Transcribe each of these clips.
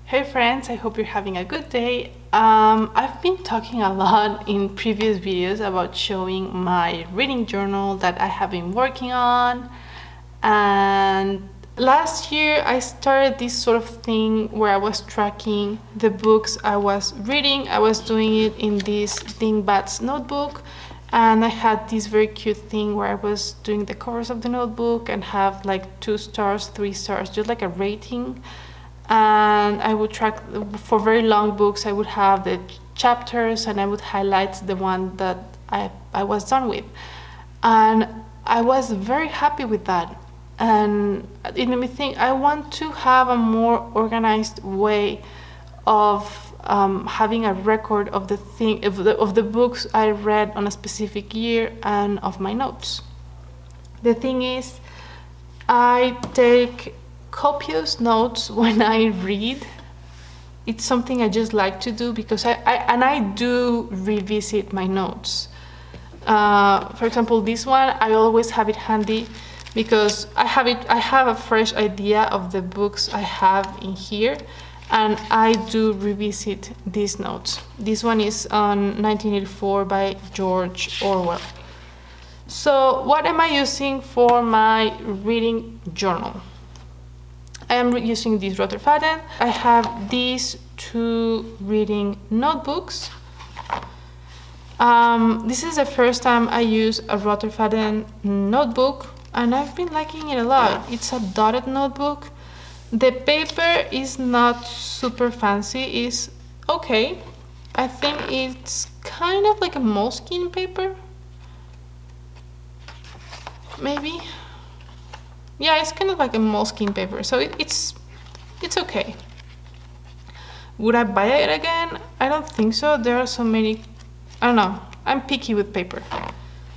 Hey friends, I hope you're having a good day. I've been talking a lot in previous videos about showing my reading journal that I have been working on. And last year I started this sort of thing where I was tracking the books I was reading. I was doing it in this Dingbats notebook. And I had this very cute thing where I was doing the covers of the notebook and have like 2 stars, 3 stars, just like a rating. And I would track for very long books. I would have the chapters and I would highlight the one that I was done with, and I was very happy with that. And it made me think I want to have a more organized way of having a record of the books I read on a specific year and of my notes. The thing is, I take copious notes when I read. It's something I just like to do because I do revisit my notes. For example, this one I always have it handy because I have a fresh idea of the books I have in here, and I do revisit these notes. This one is on 1984 by George Orwell. So what am I using for my reading journal? I am using this Rotterfaden. I have these 2 reading notebooks. This is the first time I use a Rotterfaden notebook, and I've been liking it a lot. It's a dotted notebook. The paper is not super fancy, it's okay. I think it's kind of like a Moleskine paper, maybe. Yeah, it's kind of like a Moleskine paper, so it's okay. Would I buy it again? I don't think so. There are so many. I don't know. I'm picky with paper.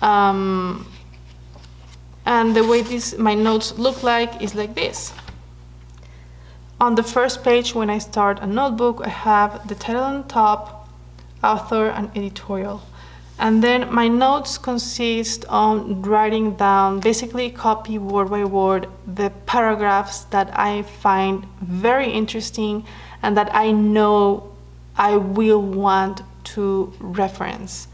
And the way my notes look like is like this. On the first page, when I start a notebook, I have the title on top, author, and editorial. And then my notes consist on writing down, basically copy word by word, the paragraphs that I find very interesting and that I know I will want to reference.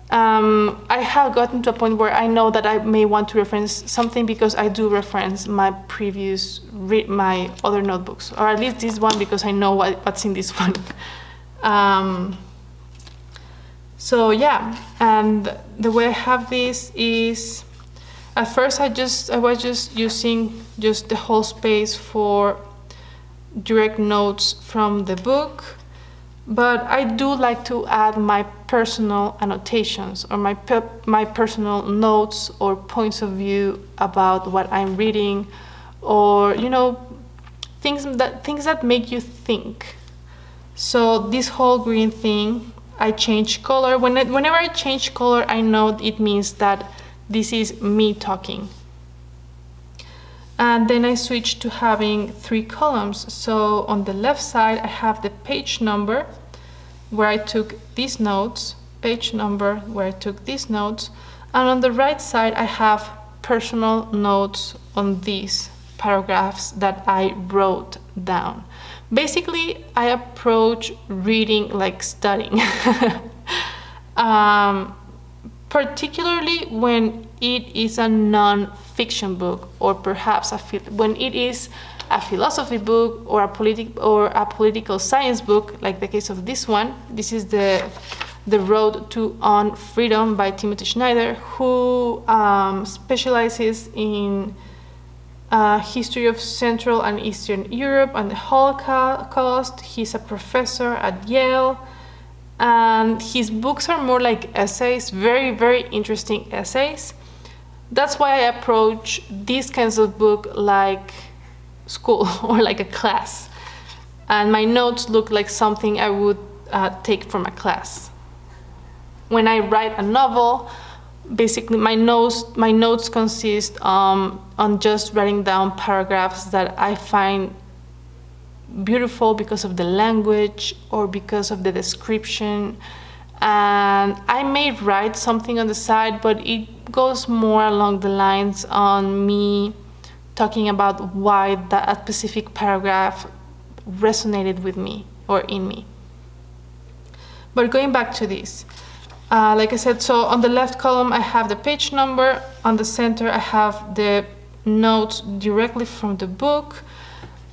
I have gotten to a point where I know that I may want to reference something because I do reference my other notebooks, or at least this one because I know what's in this one. So yeah, and the way I have this is, at first I was just using just the whole space for direct notes from the book, but I do like to add my personal annotations or my personal notes or points of view about what I'm reading, or things that make you think. So this whole green thing, I change color. Whenever I change color, I know it means that this is me talking. And then I switch to having 3 columns. So on the left side, I have the page number where I took these notes, page number where I took these notes, and on the right side, I have personal notes on these paragraphs that I wrote down. Basically, I approach reading like studying, particularly when it is a non-fiction book, or perhaps when it is a philosophy book or a political science book, like the case of this one. This is the Road to On Freedom by Timothy Schneider, who specializes in history of Central and Eastern Europe and the Holocaust. He's a professor at Yale, and his books are more like essays, very, very interesting essays. That's why I approach these kinds of book like school or like a class, and my notes look like something I would take from a class. When I write a novel, basically my notes consist on just writing down paragraphs that I find beautiful because of the language or because of the description, and I may write something on the side, but it goes more along the lines on me talking about why that specific paragraph resonated with me or in me. But going back to this, like I said, so on the left column I have the page number, on the center I have the notes directly from the book.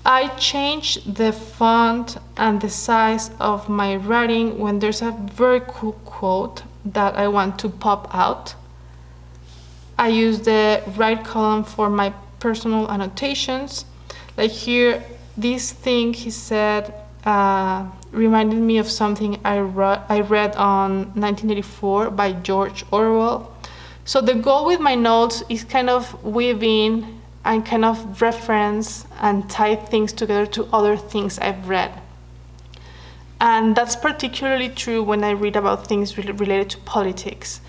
I change the font and the size of my writing when there's a very cool quote that I want to pop out. I use the right column for my personal annotations. Like here, this thing he said reminded me of something I read on 1984 by George Orwell. So the goal with my notes is kind of weave in and kind of reference and tie things together to other things I've read. And that's particularly true when I read about things related to politics.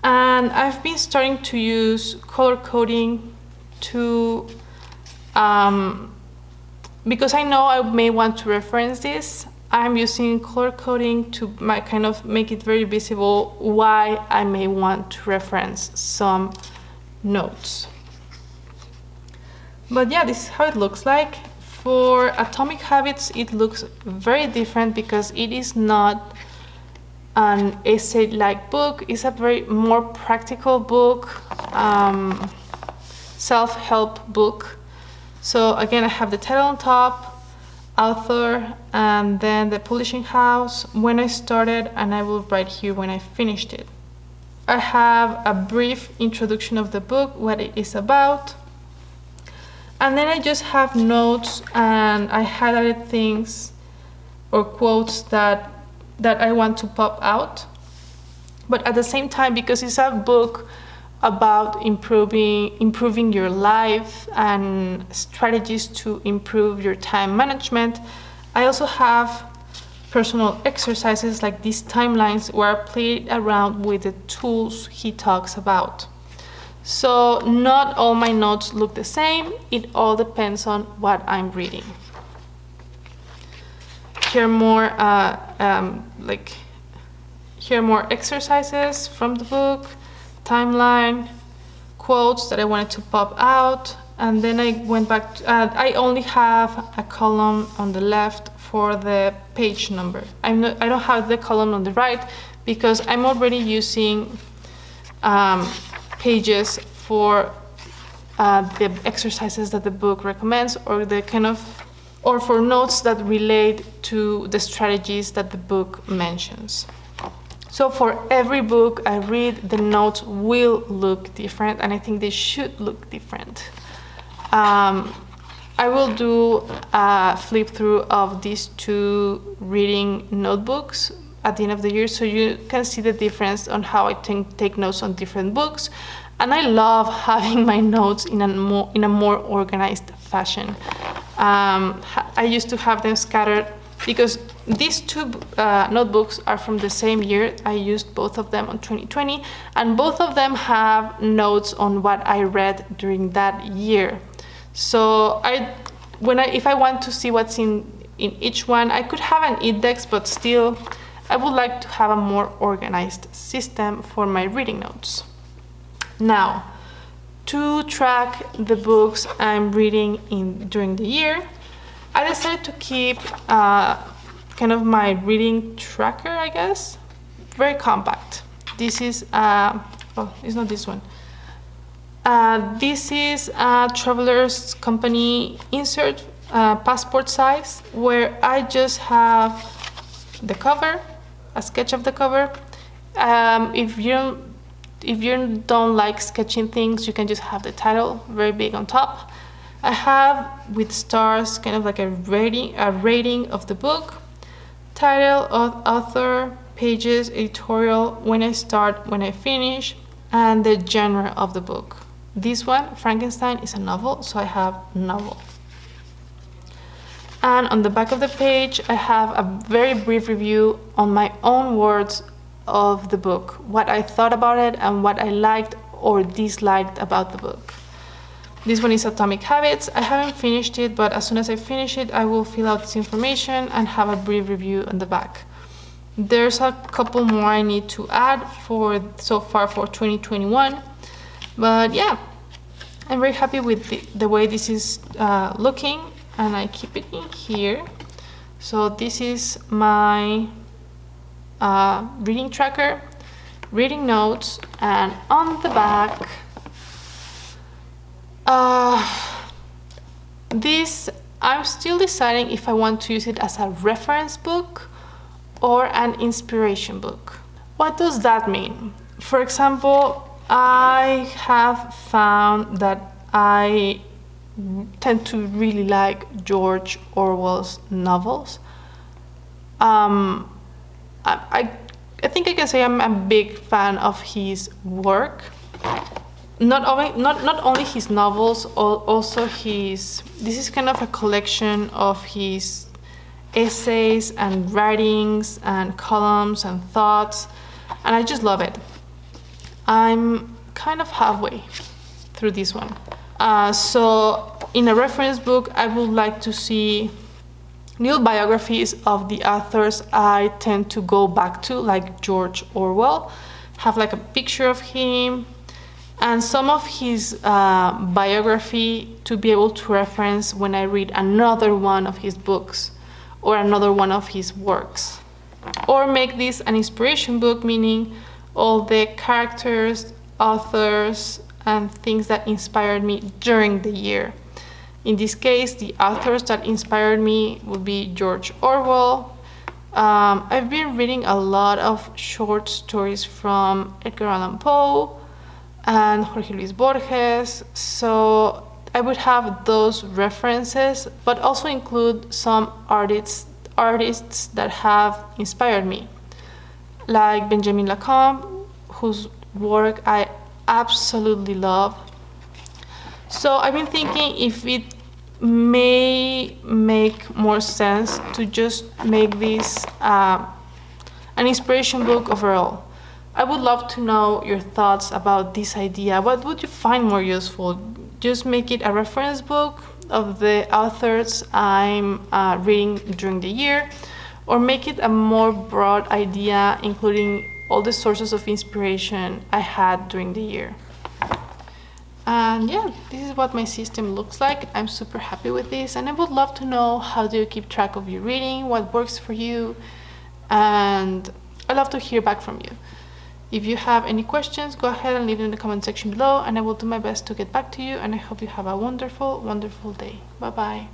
And I've been starting to use color coding to, because I know I may want to reference this, I'm using color coding to kind of make it very visible why I may want to reference some notes. But yeah, this is how it looks like. For Atomic Habits, it looks very different because it is not an essay-like book. It's a very more practical book, self-help book. So again, I have the title on top, author, and then the publishing house, when I started, and I will write here when I finished it. I have a brief introduction of the book, what it is about. And then I just have notes and I highlighted things or quotes that I want to pop out. But at the same time, because it's a book about improving your life and strategies to improve your time management, I also have personal exercises like these timelines where I played around with the tools he talks about. So not all my notes look the same. It all depends on what I'm reading. Here more exercises from the book, timeline, quotes that I wanted to pop out, and then I went back to, I only have a column on the left for the page number. I don't have the column on the right because I'm already using pages for the exercises that the book recommends, or for notes that relate to the strategies that the book mentions. So for every book I read, the notes will look different, and I think they should look different. I will do a flip through of these two reading notebooks at the end of the year, so you can see the difference on how I take notes on different books. And I love having my notes in a more organized fashion. I used to have them scattered because these two notebooks are from the same year. I used both of them on 2020, and both of them have notes on what I read during that year. So if I want to see what's in each one, I could have an index, but still I would like to have a more organized system for my reading notes. Now, to track the books I'm reading during the year, I decided to keep kind of my reading tracker, I guess, very compact. This is, it's not this one. This is a Traveler's Company insert, passport size, where I just have the cover, a sketch of the cover. If you don't like sketching things, you can just have the title very big on top. I have with stars kind of like a rating of the book, title, author, pages, editorial, when I start, when I finish, and the genre of the book. This one, Frankenstein, is a novel, so I have novel. And on the back of the page, I have a very brief review on my own words of the book, what I thought about it and what I liked or disliked about the book. This one is Atomic Habits. I haven't finished it, but as soon as I finish it, I will fill out this information and have a brief review on the back. There's a couple more I need to add so far for 2021, but yeah, I'm very happy with the way this is looking, and I keep it in here So this is my reading tracker, reading notes, and on the back, this, I'm still deciding if I want to use it as a reference book or an inspiration book. What does that mean? For example, I have found that I tend to really like George Orwell's novels. I think I can say I'm a big fan of his work. Not only his novels, also his. This is kind of a collection of his essays and writings and columns and thoughts, and I just love it. I'm kind of halfway through this one. So in a reference book, I would like to see little biographies of the authors I tend to go back to, like George Orwell, have like a picture of him and some of his biography to be able to reference when I read another one of his books or another one of his works. Or make this an inspiration book, meaning all the characters, authors, and things that inspired me during the year. In this case, the authors that inspired me would be George Orwell. I've been reading a lot of short stories from Edgar Allan Poe and Jorge Luis Borges, so I would have those references, but also include some artists that have inspired me, like Benjamin Lacombe, whose work I absolutely love. So I've been thinking if it may make more sense to just make this an inspiration book overall. I would love to know your thoughts about this idea. What would you find more useful? Just make it a reference book of the authors I'm reading during the year, or make it a more broad idea including all the sources of inspiration I had during the year. And yeah, this is what my system looks like. I'm super happy with this, and I would love to know how do you keep track of your reading, what works for you, and I'd love to hear back from you. If you have any questions, go ahead and leave them in the comment section below, and I will do my best to get back to you, and I hope you have a wonderful, wonderful day. Bye bye.